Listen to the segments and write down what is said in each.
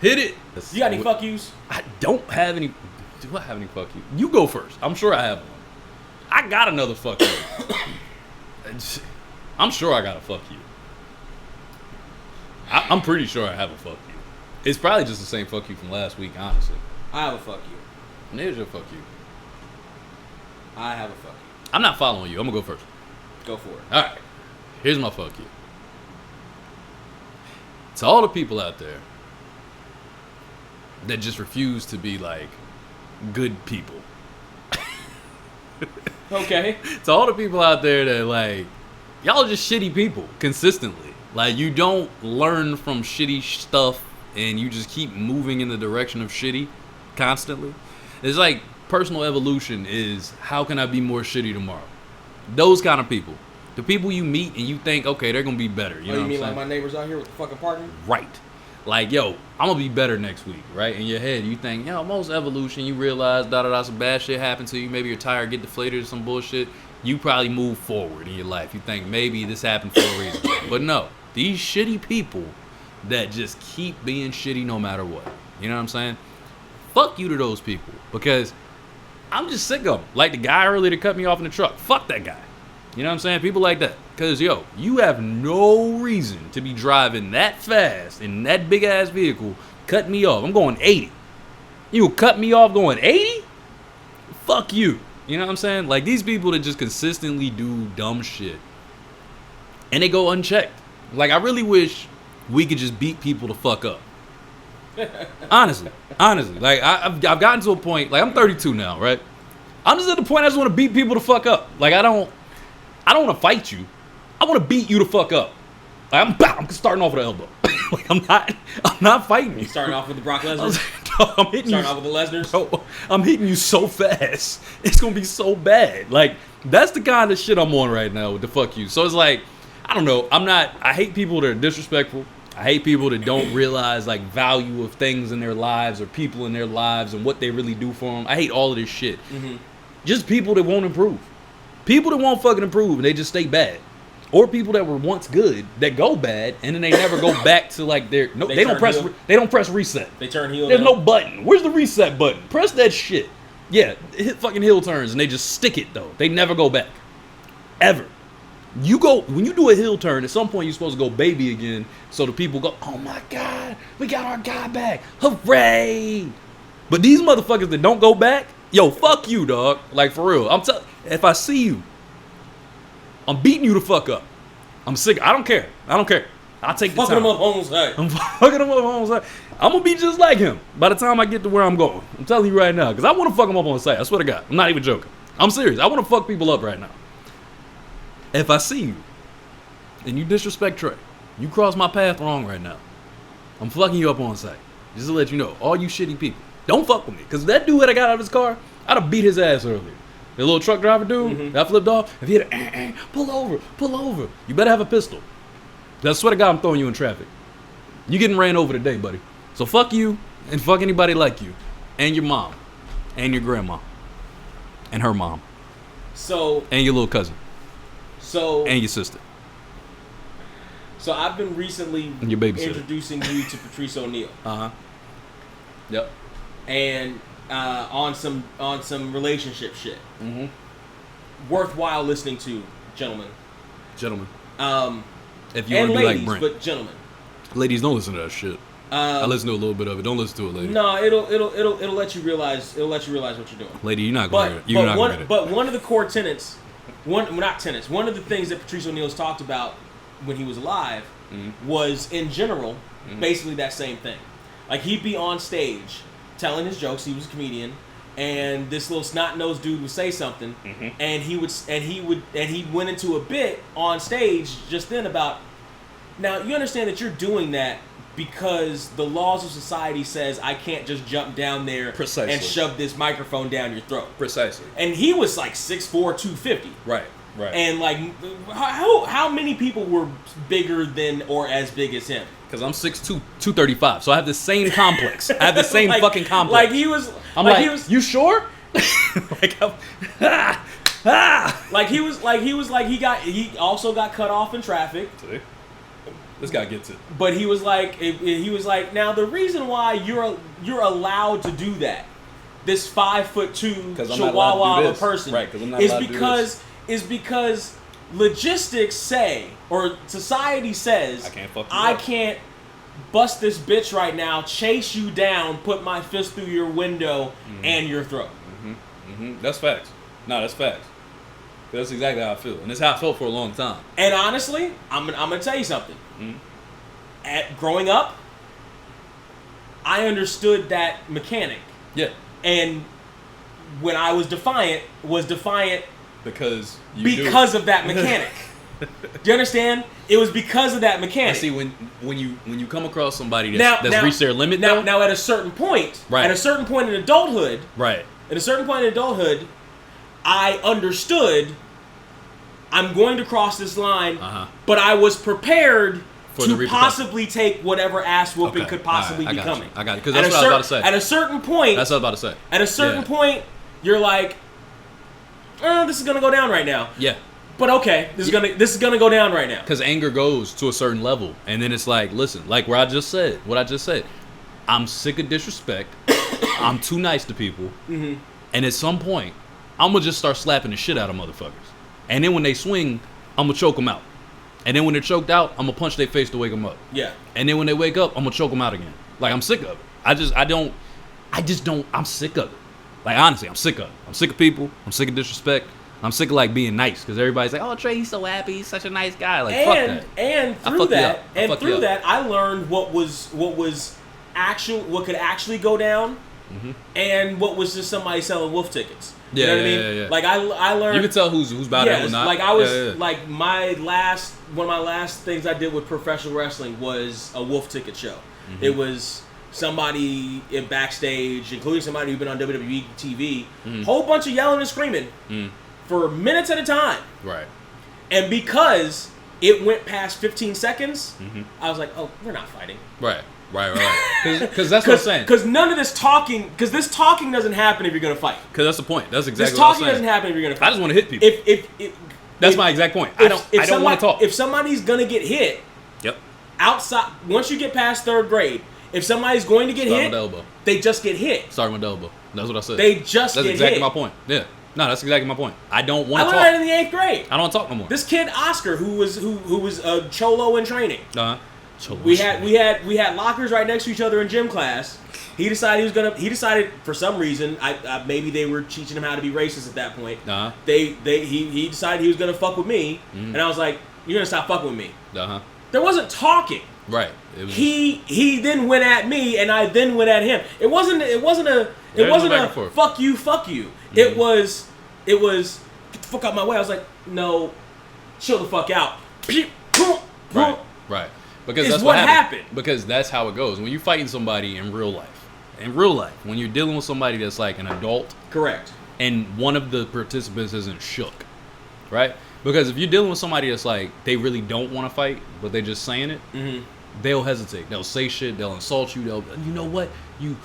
Hit it. You got any fuck yous? I don't have any. Do I have any fuck you? You go first. I'm sure I have one. I got another fuck you. I'm sure I got a fuck you. I'm pretty sure I have a fuck you. It's probably just the same fuck you from last week, honestly. I have a fuck you. There's your fuck you. I have a fuck you. I'm not following you. I'm going to go first. Go for it. All right. Here's my fuck you. To all the people out there that just refuse to be, like, good people. Okay. To all the people out there that, like, y'all are just shitty people consistently. Like, you don't learn from shitty stuff and you just keep moving in the direction of shitty constantly. It's like personal evolution is, how can I be more shitty tomorrow? Those kind of people. The people you meet and you think, okay, they're going to be better. You know you what mean I'm like saying? my neighbors out here with the fucking parking? Right. Like, yo, I'm going to be better next week, right? In your head, you think, yo, most evolution, you realize, some bad shit happened to you. Maybe your tire get deflated or some bullshit. You probably move forward in your life. You think maybe this happened for a reason. But no, these shitty people that just keep being shitty no matter what. You know what I'm saying? Fuck you to those people. Because I'm just sick of them. Like the guy earlier that cut me off in the truck. Fuck that guy. You know what I'm saying? People like that. Because, yo, you have no reason to be driving that fast in that big-ass vehicle, cut me off. I'm going 80. You cut me off going 80? Fuck you. You know what I'm saying? Like, these people that just consistently do dumb shit. And they go unchecked. Like, I really wish we could just beat people to fuck up. Honestly. Like, I've gotten to a point, like, I'm 32 now, right? I'm just at the point I just want to beat people to fuck up. Like, I don't want to fight you. I want to beat you to fuck up. Like, I'm starting off with an elbow. Like, I'm not fighting you. Starting off with the Brock Lesnar? I'm hitting Starting off with the Lesnars? Bro, I'm hitting you so fast. It's going to be so bad. Like, that's the kind of shit I'm on right now with the fuck you. So it's like, I don't know. I hate people that are disrespectful. I hate people that don't realize, like, value of things in their lives or people in their lives and what they really do for them. I hate all of this shit. Mm-hmm. Just people that won't improve. People that won't fucking improve and they just stay bad. Or people that were once good that go bad and then they never go back to like their they don't press reset. They turn heel. There's no button. Where's the reset button? Press that shit. Yeah, hit fucking heel turns and they just stick it though. They never go back. Ever. When you do a heel turn, at some point you're supposed to go baby again so the people go, "Oh my God, we got our guy back. Hooray!" But these motherfuckers that don't go back, yo, fuck you, dog. Like, for real. If I see you, I'm beating you the fuck up. I'm sick. I don't care. I'll take the time. Fucking him up on side. I'm fucking him up on side. I'm going to be just like him by the time I get to where I'm going. I'm telling you right now. Because I want to fuck him up on the side. I swear to God. I'm not even joking. I'm serious. I want to fuck people up right now. If I see you and you disrespect Trey, you cross my path wrong right now, I'm fucking you up on site. Just to let you know, all you shitty people, don't fuck with me. Because that dude that I got out of his car, I'd have beat his ass earlier. The little truck driver dude that flipped off, if he had pull over. You better have a pistol. I swear to God, I'm throwing you in traffic. You getting ran over today, buddy. So fuck you and fuck anybody like you. And your mom. And your grandma. And her mom. And your little cousin. And your sister. So I've been recently and your introducing you to Patrice O'Neal. Yep. And on some relationship shit. Mm-hmm. Worthwhile listening to, gentlemen. If you want to be like Brent. But gentlemen. Ladies, don't listen to that shit. I listen to a little bit of it. Don't listen to it, lady. No, it'll let you realize what you're doing. Lady, you're not going to get it. But one of the core tenets, one of the things that Patrice O'Neal's talked about when he was alive was, in general, basically that same thing. Like, he'd be on stage telling his jokes. He was a comedian, and this little snot-nosed dude would say something, and he went into a bit on stage just then about, now you understand that you're doing that because the laws of society says I can't just jump down there and shove this microphone down your throat. Precisely. And he was like 6'4", 250. Right. And like, how many people were bigger than or as big as him? Because I'm 6'2", 235, so I have the same complex. I have the same fucking complex. Like he was. You sure? He also got cut off in traffic. See? This guy gets it. But he was like, now the reason why you're allowed to do that, this 5'2" chihuahua of a person, right? Because I'm not allowed to do this. Is because logistics say, or society says, I can't bust this bitch right now, chase you down, put my fist through your window and your throat. That's facts. No, that's facts. That's exactly how I feel, and that's how I felt for a long time. And honestly, I'm gonna tell you something. Growing up, I understood that mechanic. Yeah. And when I was defiant because of that mechanic. Do you understand? It was because of that mechanic. I see when you come across somebody that's reached their limit now at a certain point, right. At a certain point in adulthood, right. At a certain point in adulthood, I understood I'm going to cross this line, but I was prepared to possibly take whatever ass whooping could possibly be coming. I got it. Because that's what I was about to say. At a certain point, that's what I was about to say. At a certain point, you're like, this is gonna go down right now. Yeah. But okay, this is gonna go down right now. Because anger goes to a certain level, and then it's like, listen, like what I just said. I'm sick of disrespect. I'm too nice to people, and at some point, I'm gonna just start slapping the shit out of motherfuckers. And then when they swing, I'm gonna choke them out. And then when they're choked out, I'm gonna punch their face to wake them up. Yeah. And then when they wake up, I'm gonna choke them out again. Like, I'm sick of it. I'm sick of it. Like, honestly, I'm sick of it. I'm sick of people. I'm sick of disrespect. I'm sick of, like, being nice. Because everybody's like, oh, Trey, he's so happy. He's such a nice guy. Like, fuck that. And through that, I learned what could actually go down, and what was just somebody selling wolf tickets. You know what I mean? Yeah. Like, I learned. You can tell who's about it or not. Like, I was like one of my last things I did with professional wrestling was a wolf ticket show. It was somebody in backstage, including somebody who'd been on WWE TV, whole bunch of yelling and screaming for minutes at a time. Right. And because it went past 15 seconds, I was like, oh, we're not fighting. Right. Because that's what I'm saying. Because none of this talking, because this talking doesn't happen if you're going to fight. Because that's the point. That's exactly this what I'm saying. This talking doesn't happen if you're going to fight. I just want to hit people. That's my exact point. I don't want to talk. If somebody's going to get hit, outside, once you get past third grade, if somebody's going to get hit, they just get hit. Starting with the elbow. That's what I said. They just get hit. That's exactly my point. Yeah. No, that's exactly my point. I don't want to talk. I learned that in the 8th grade. I don't want to talk no more. This kid Oscar, who was a cholo in training. We had lockers right next to each other in gym class. He decided for some reason, maybe they were teaching him how to be racist at that point. He decided he was gonna fuck with me, and I was like, you're gonna stop fucking with me. There wasn't talking. Right. He then went at me, and I then went at him. It wasn't a fuck you. It was get the fuck out my way. I was like, no, chill the fuck out. Right. Because that's what happened. Because that's how it goes. When you're fighting somebody in real life, when you're dealing with somebody that's like an adult. Correct. And one of the participants isn't shook. Right? Because if you're dealing with somebody that's like, they really don't want to fight, but they're just saying it, they'll hesitate. They'll say shit. They'll insult you. You know what? You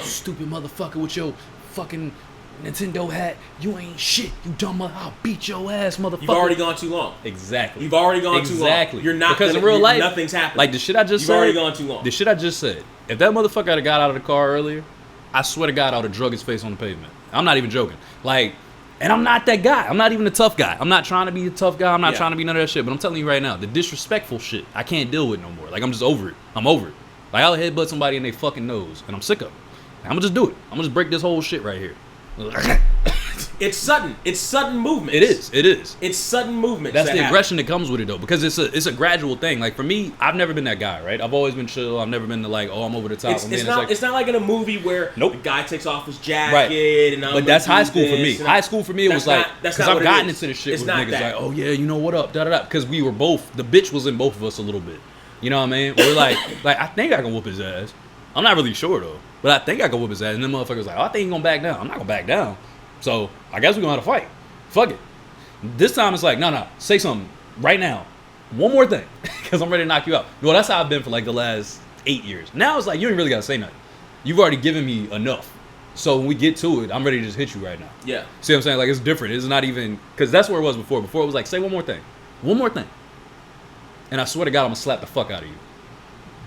stupid motherfucker with your fucking Nintendo hat. You ain't shit. You dumb mother. I'll beat your ass, motherfucker. You've already gone too long. Exactly. You've already gone too long. Exactly. You're not because in real life, nothing's happening. Like the shit I just said. You've already gone too long. The shit I just said. If that motherfucker had got out of the car earlier, I swear to God, I would have drug his face on the pavement. I'm not even joking. Like, and I'm not that guy. I'm not even a tough guy. I'm not trying to be a tough guy. I'm not trying to be none of that shit. But I'm telling you right now, the disrespectful shit, I can't deal with no more. Like, I'm just over it. I'm over it. Like, I'll headbutt somebody in their fucking nose, and I'm sick of it. I'm gonna just do it. I'm gonna just break this whole shit right here. It's sudden. It's sudden movement. It is. It's sudden movement. That's the aggression that comes with it, though, because it's a gradual thing. Like, for me, I've never been that guy, right? I've always been chill. I've never been the like, oh, I'm over the top. It's not like in a movie where the guy takes off his jacket and but that's high school for me. High school for me, it was like, because I've gotten into the shit with niggas like, oh yeah, you know what up, da da da, because we were both, the bitch was in both of us a little bit. You know what I mean? We're like I think I can whoop his ass. I'm not really sure though, but I think I can whoop his ass. And then motherfuckers like, oh, I think he's gonna back down. I'm not gonna back down. So I guess we're gonna have to fight. Fuck it. This time it's like, no, say something right now. One more thing, because I'm ready to knock you out. Well, that's how I've been for like the last 8 years. Now it's like, you ain't really gotta say nothing. You've already given me enough. So when we get to it, I'm ready to just hit you right now. Yeah. See what I'm saying? Like, it's different. It's not even, because that's where it was before. Before it was like, say one more thing. One more thing. and I swear to God, I'm gonna slap the fuck out of you.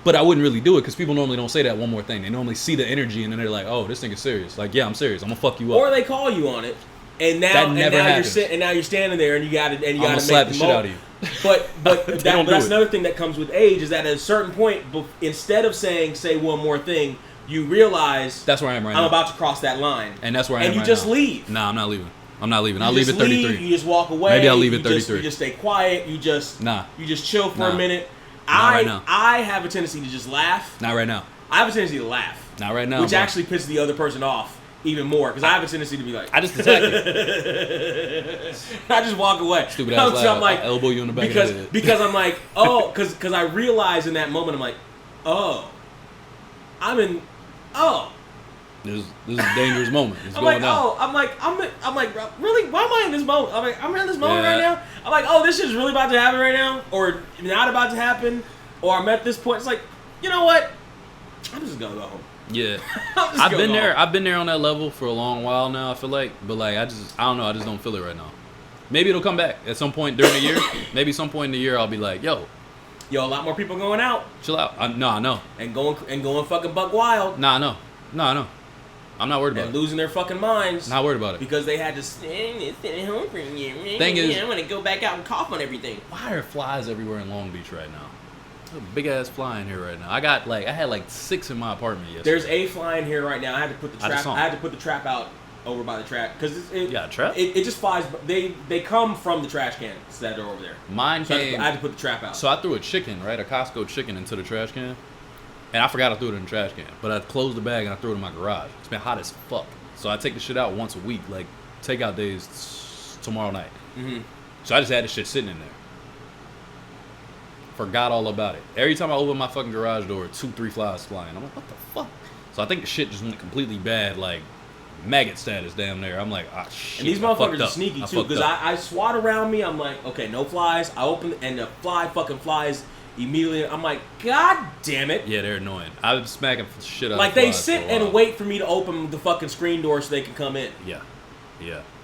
But I wouldn't really do it because people normally don't say that one more thing. They normally see the energy and then they're like, oh, this thing is serious. Like, yeah, I'm serious. I'm gonna fuck you up. Or they call you on it, and now you're standing there and you got to make slap the shit out of you. But that's another thing that comes with age is that at a certain point, instead of say one more thing, you realize that's where I am right now. I'm about to cross that line, and that's where I am. And you right just now. leave. Nah, I'm not leaving. I'll leave at 33. You just walk away. Maybe I'll leave at 33. You just stay quiet. You just chill for a minute. Right now. I have a tendency to just laugh. Not right now. I have a tendency to laugh. Not right now. Which actually pisses the other person off even more because I have a tendency to be like, I just attack you. I just walk away. Stupid ass laugh. I'm like, I'll elbow you in the back of the head. Because I'm like, oh, because I realize in that moment I'm like, oh, This is a dangerous moment. It's I'm going like, down. I'm like, bro, really? Why am I in this moment? I'm in this moment right now. I'm like, oh, this shit's really about to happen right now, or not about to happen, or I'm at this point. It's like, you know what? I'm just gonna go home. Yeah, I've been there. I've been there on that level for a long while now. I feel like, but like, I don't know. I just don't feel it right now. Maybe it'll come back at some point during the year. Maybe some point in the year I'll be like, yo, a lot more people going out. Chill out. I know. And going fucking buck wild. I know. I'm not worried about it. Losing their fucking minds. Not worried about it. Because they had to stay at home for a year. Thing is, I'm going to go back out and cough on everything. Why are flies everywhere in Long Beach right now? There's a big ass fly in here right now. I had like 6 in my apartment yesterday. There's a fly in here right now. I had to put the trap out over by the track because you got a trap? It just flies. They come from the trash cans that are over there. Mine came. I had to put the trap out. So I threw a Costco chicken into the trash can. And I forgot I threw it in the trash can. But I closed the bag and I threw it in my garage. It's been hot as fuck. So I take the shit out once a week. Like, takeout days tomorrow night. Mm-hmm. So I just had the shit sitting in there. Forgot all about it. Every time I open my fucking garage door, 2-3 flies flying. I'm like, what the fuck? So I think the shit just went completely bad. Like, maggot status damn there. I'm like, ah, shit. And these motherfuckers are sneaky, too. Because I swat around me. I'm like, okay, no flies. I open and the fly fucking flies immediately. I'm like, God damn it. Yeah, they're annoying. I'm smacking shit out like of they sit and wait for me to open the fucking screen door so they can come in. Yeah.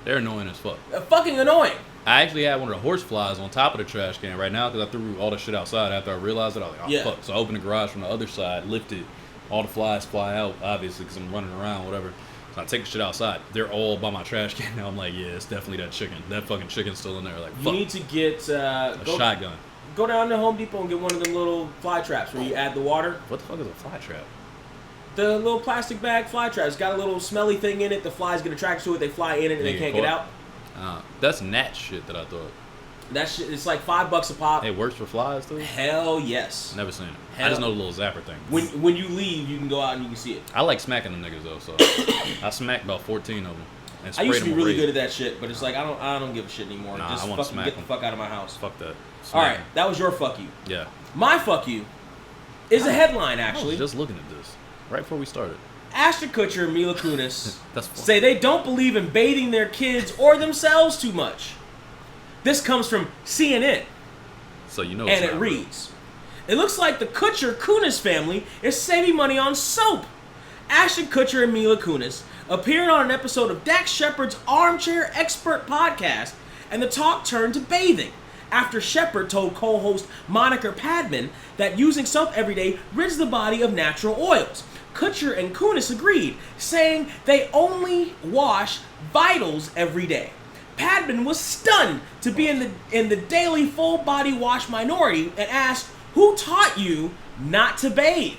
They're annoying as fuck. Fucking annoying. I actually had one of the horse flies on top of the trash can right now because I threw all the shit outside after I realized it. I was like, oh, fuck. So I opened the garage from the other side, lifted. All the flies fly out, obviously, because I'm running around, whatever. So I take the shit outside. They're all by my trash can now. I'm like, yeah, it's definitely that chicken. That fucking chicken's still in there. Like, fuck. You need to get a shotgun. Go down to Home Depot and get one of them little fly traps where you add the water. What the fuck is a fly trap? The little plastic bag fly trap. It's got a little smelly thing in it. The flies get attracted to it. They fly in it and they can't get out. That's gnat shit that I thought. That shit, it's like $5 a pop. It works for flies too? Hell yes. Never seen it. I just know the little zapper thing. When you leave, you can go out and you can see it. I like smacking them niggas though, so I smacked about 14 of them. And I used to be really good at that shit, but it's like I don't give a shit anymore. Nah, just I fucking smack get them. the fuck out of my house. Fuck that. Alright, that was your fuck you. Yeah. My fuck you is a headline actually. I was just looking at this right before we started. Ashton Kutcher and Mila Kunis That's say they don't believe in bathing their kids or themselves too much. This comes from CNN. So you know. And it reads, it looks like the Kutcher-Kunis family is saving money on soap. Ashton Kutcher and Mila Kunis appeared on an episode of Dax Shepard's Armchair Expert podcast, and the talk turned to bathing after Shepard told co-host Monica Padman that using soap every day rids the body of natural oils. Kutcher and Kunis agreed, saying they only wash vitals every day. Padman was stunned to be in the daily full body wash minority and asked, "Who taught you not to bathe?"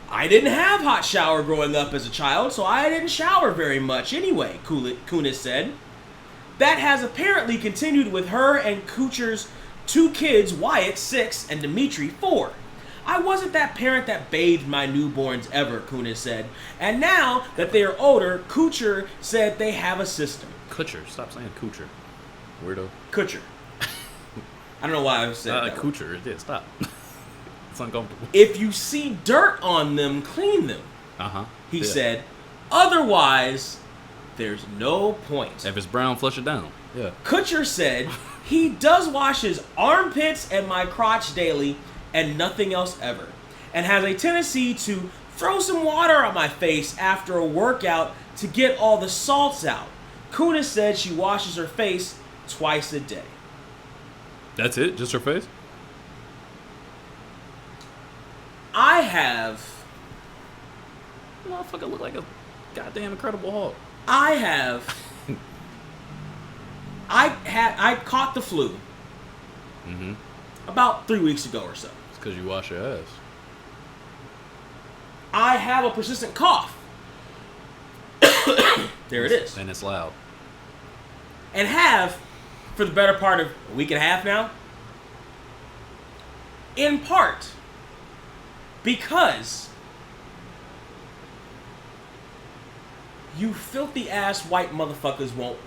"I didn't have hot shower growing up as a child, so I didn't shower very much anyway," Kunis said. That has apparently continued with her and Kutcher's 2 kids, Wyatt, 6, and Dimitri, 4. "I wasn't that parent that bathed my newborns ever," Kunis said. And now that they are older, Kutcher said they have a system. Kutcher. Stop saying Kutcher. Weirdo. Kutcher. I don't know why I said that. Kutcher. Yeah, stop. It's uncomfortable. "If you see dirt on them, clean them," he said. "Otherwise, there's no point." If it's brown, flush it down. Yeah. Kutcher said he does wash his armpits and my crotch daily and nothing else ever, and has a tendency to throw some water on my face after a workout to get all the salts out. Kunis said she washes her face twice a day. That's it? Just her face? I have. Motherfucker look like a goddamn Incredible Hulk. I caught the flu. Mm-hmm. About 3 weeks ago or so. It's because you wash your ass. I have a persistent cough. There it is. And it's loud. And have for the better part of a week and a half now. In part because you filthy ass white motherfuckers won't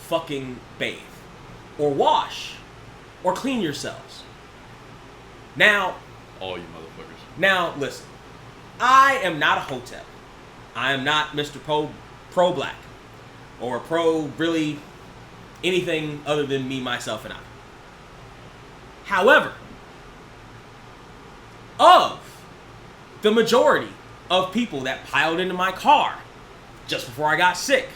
fucking bathe or wash or clean yourselves. Now, all you motherfuckers. Now, listen. I am not a hotep. I am not Mr. Pro Black or pro really anything other than me, myself, and I. However, of the majority of people that piled into my car just before I got sick,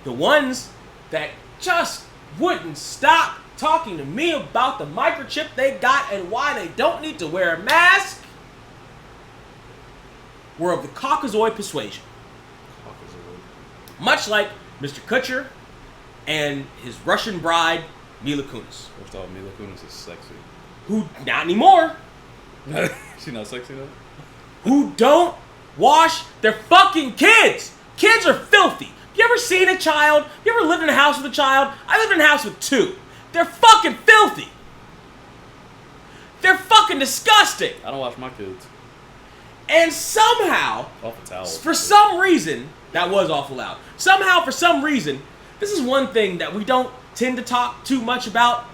the ones that just wouldn't stop talking to me about the microchip they got and why they don't need to wear a mask were of the Caucasoid persuasion. Much like Mr. Kutcher and his Russian bride, Mila Kunis. First off, Mila Kunis is sexy. Who, not anymore. She not sexy though? Who don't wash their fucking kids. Kids are filthy. You ever seen a child? You ever lived in a house with a child? I lived in a house with 2. They're fucking filthy. They're fucking disgusting. I don't wash my kids. And somehow, off a towel. For some reason, that was awful loud. Somehow, for some reason, this is one thing that we don't tend to talk too much about,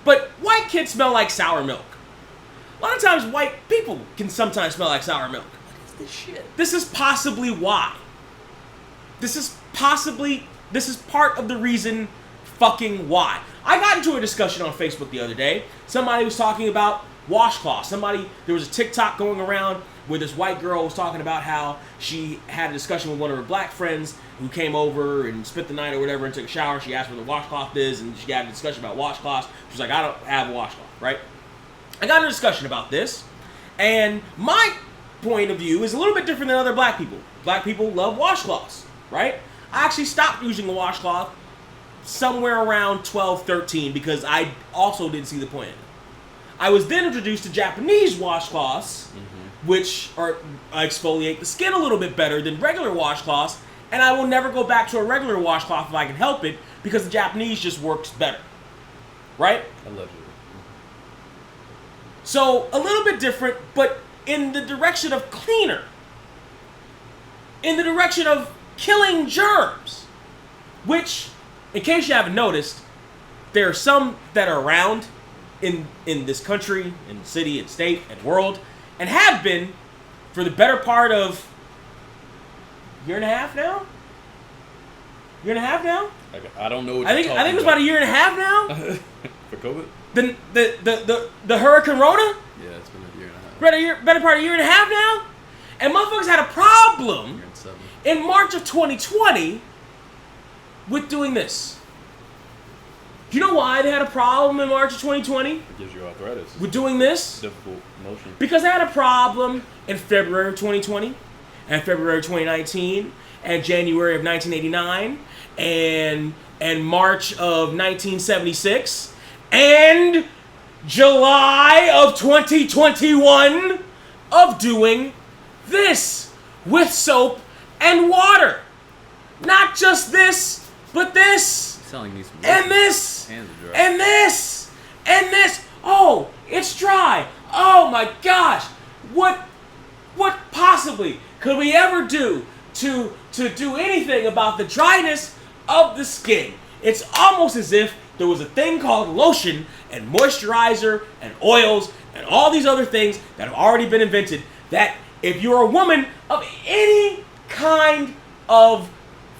but white kids smell like sour milk. A lot of times, white people can sometimes smell like sour milk. What is this shit? This is possibly why. This is part of the reason fucking why. I got into a discussion on Facebook the other day. Somebody was talking about washcloths. There was a TikTok going around where this white girl was talking about how she had a discussion with one of her black friends who came over and spent the night or whatever and took a shower. She asked where the washcloth is, and she had a discussion about washcloths. She was like, I don't have a washcloth, right? I got in a discussion about this, and my point of view is a little bit different than other black people. Black people love washcloths, right? I actually stopped using a washcloth somewhere around 12, 13 because I also didn't see the point in it. I was then introduced to Japanese washcloths, which exfoliate the skin a little bit better than regular washcloths, and I will never go back to a regular washcloth if I can help it because the Japanese just works better, right? Allegedly. So, a little bit different, but in the direction of cleaner. In the direction of killing germs. Which, in case you haven't noticed, there are some that are around in this country, in city, and state, and world, and have been for the better part of a year and a half now? Year and a half now? I don't know what I think it was about a year and a half now. For COVID? The Hurricane Rona? Yeah, it's been a year and a half. Better part of a year and a half now? And motherfuckers had a problem in March of 2020 with doing this. Do you know why they had a problem in March of 2020? It gives you arthritis. With doing this? Difficult motion. Because they had a problem in February of 2020, and February of 2019, and January of 1989, and March of 1976, and July of 2021 of doing this with soap and water. Not just this, but this. Telling me some and this, and this, and this. Oh, it's dry. Oh my gosh. What possibly could we ever do to do anything about the dryness of the skin? It's almost as if there was a thing called lotion and moisturizer and oils and all these other things that have already been invented that if you're a woman of any kind of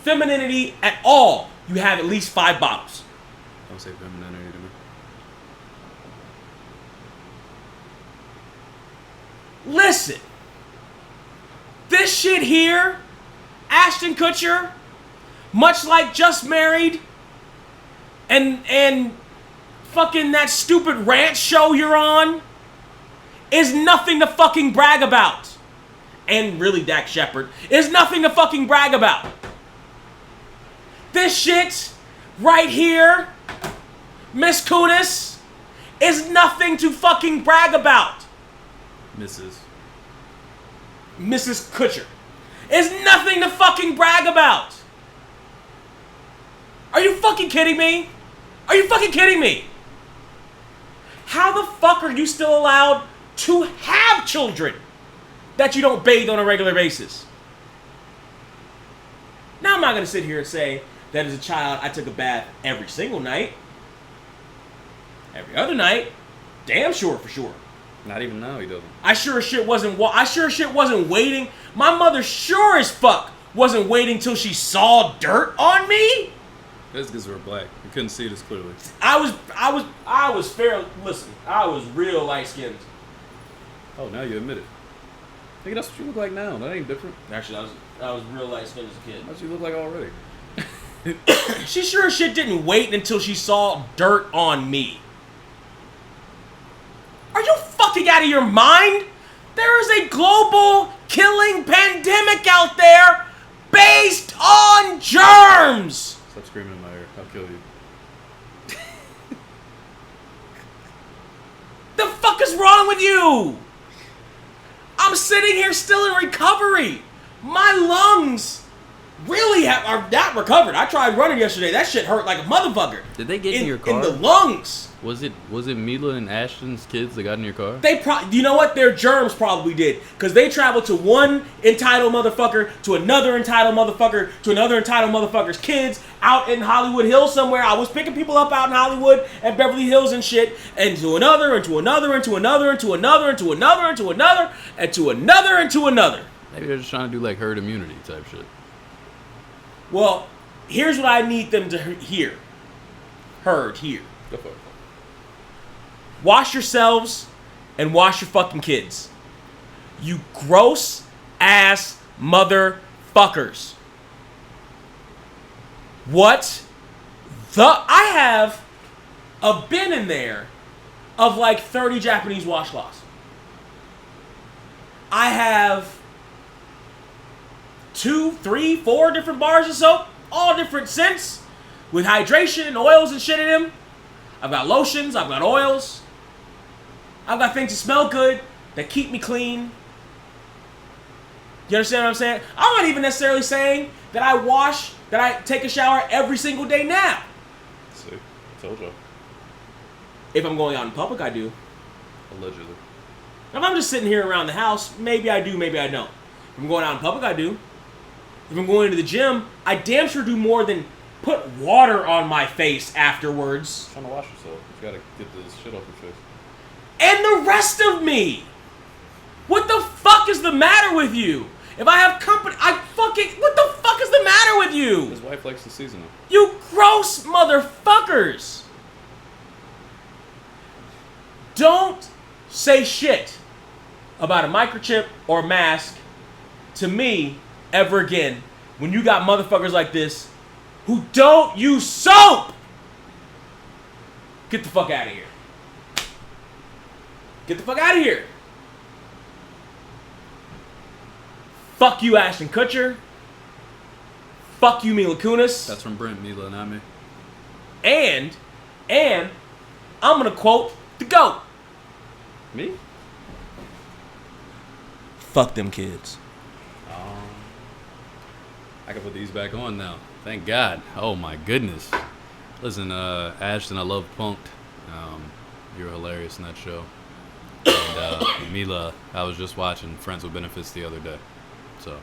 femininity at all, you have at least 5 bottles. Don't say femininity to me. Listen. This shit here, Ashton Kutcher, much like Just Married, and fucking that stupid ranch show you're on, is nothing to fucking brag about. And really, Dak Shepard is nothing to fucking brag about. This shit right here, Miss Kunis, is nothing to fucking brag about. Mrs. Kutcher is nothing to fucking brag about. Are you fucking kidding me? Are you fucking kidding me? How the fuck are you still allowed to have children that you don't bathe on a regular basis? Now, I'm not going to sit here and say that as a child I took a bath every single night. Every other night, damn sure for sure. Not even now he doesn't. I sure as shit wasn't waiting. My mother sure as fuck wasn't waiting till she saw dirt on me. That's because we're black. You couldn't see it as clearly. I was fair. Listen, I was real light skinned. Oh, now you admit it. Nigga, that's what you look like now. That ain't different. Actually, I was real light skinned as a kid. That's what you look like already. She sure as shit didn't wait until she saw dirt on me. Are you fucking out of your mind? There is a global killing pandemic out there based on germs. Stop screaming in my ear. I'll kill you. The fuck is wrong with you? I'm sitting here still in recovery. My lungs really are not recovered. I tried running yesterday. That shit hurt like a motherfucker. Did they get in your car? In the lungs. Was it Mila and Ashton's kids that got in your car? You know what? Their germs probably did. Because they traveled to one entitled motherfucker, to another entitled motherfucker, to another entitled motherfucker's kids out in Hollywood Hills somewhere. I was picking people up out in Hollywood and Beverly Hills and shit. And to another, and to another, and to another, and to another, and to another, and to another, and to another, and to another. Maybe they're just trying to do like herd immunity type shit. Well, here's what I need them to hear. Heard here. Go for it. Wash yourselves and wash your fucking kids. You gross ass motherfuckers. What the? I have a bin in there of like 30 Japanese washcloths. I have 2, 3, 4 different bars of soap, all different scents, with hydration and oils and shit in them. I've got lotions, I've got oils. I've got things that smell good, that keep me clean. You understand what I'm saying? I'm not even necessarily saying that I take a shower every single day now. See, told you. If I'm going out in public, I do. Allegedly. If I'm just sitting here around the house, maybe I do, maybe I don't. If I'm going out in public, I do. If I'm going to the gym, I damn sure do more than put water on my face afterwards. Trying to wash yourself. You gotta get this shit off your face. And the rest of me. What the fuck is the matter with you? If I have company, what the fuck is the matter with you? His wife likes to season them. You gross motherfuckers. Don't say shit about a microchip or mask to me ever again when you got motherfuckers like this who don't use soap. Get the fuck out of here. Get the fuck out of here. Fuck you, Ashton Kutcher. Fuck you, Mila Kunis. That's from Brent, Mila, not me. And I'm gonna quote the GOAT. Me? Fuck them kids. I can put these back on now. Thank God. Oh my goodness. Listen, Ashton, I love Punked. You're hilarious in that show. And Mila, I was just watching Friends with Benefits the other day. So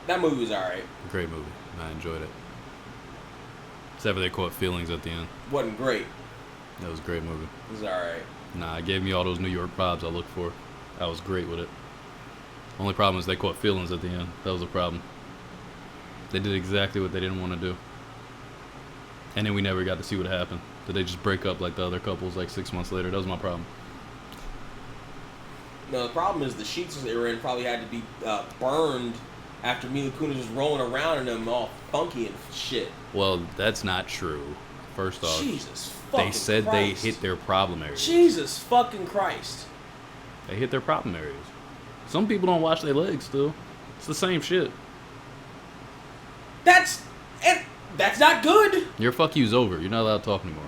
that movie was alright. Great movie. I enjoyed it. Except for they caught feelings at the end. Wasn't great. That was a great movie. It was alright. Nah, it gave me all those New York vibes I looked for. I was great with it. Only problem is they caught feelings at the end. That was a problem. They did exactly what they didn't want to do. And then we never got to see what happened. Did they just break up like the other couples like 6 months later? That was my problem. No, the problem is the sheets they were in probably had to be burned after Mila Kunis was rolling around in them all funky and shit. Well, that's not true. First off, Jesus fucking they said Christ. they hit their problem area. Jesus fucking Christ. They hit their problem areas. Some people don't wash their legs still. It's the same shit. That's not good. Your fuck you's over. You're not allowed to talk anymore.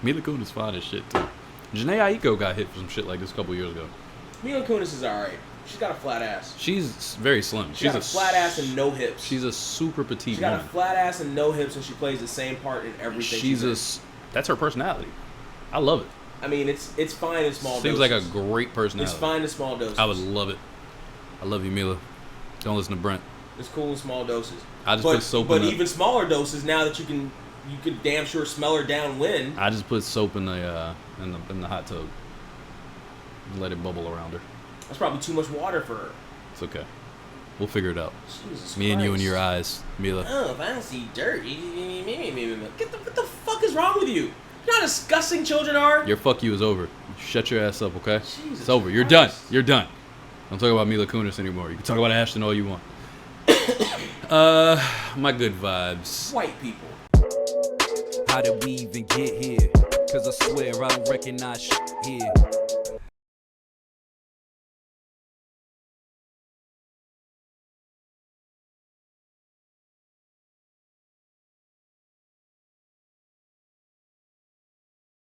Mila Kunis is fine as shit too. Janae Aiko got hit for some shit like this a couple years ago. Mila Kunis is alright. She's got a flat ass. She's very slim. She's got a flat ass and no hips. She's a super petite She got woman. a flat ass and no hips, and she plays the same part in everything. That's her personality. I love it. I mean, it's fine in small doses. Seems like a great personality. It's fine in small doses. I would love it. I love you, Mila. Don't listen to Brent. It's cool in small doses. I just put soap but in even smaller doses, now that you could damn sure smell her downwind. I just put soap in the hot tub and let it bubble around her. That's probably too much water for her. It's okay. We'll figure it out. Jesus Me Christ. and you and your eyes, Mila. Oh, if I don't see dirt. What the fuck is wrong with you? You know how disgusting children are? Your fuck you is over. Shut your ass up, okay? Jesus it's over. You're Christ. done. You're done. Don't talk about Mila Kunis anymore. You can talk about Ashton all you want. My good vibes. White people. How did we even get here? Cause I swear I don't recognize shit here.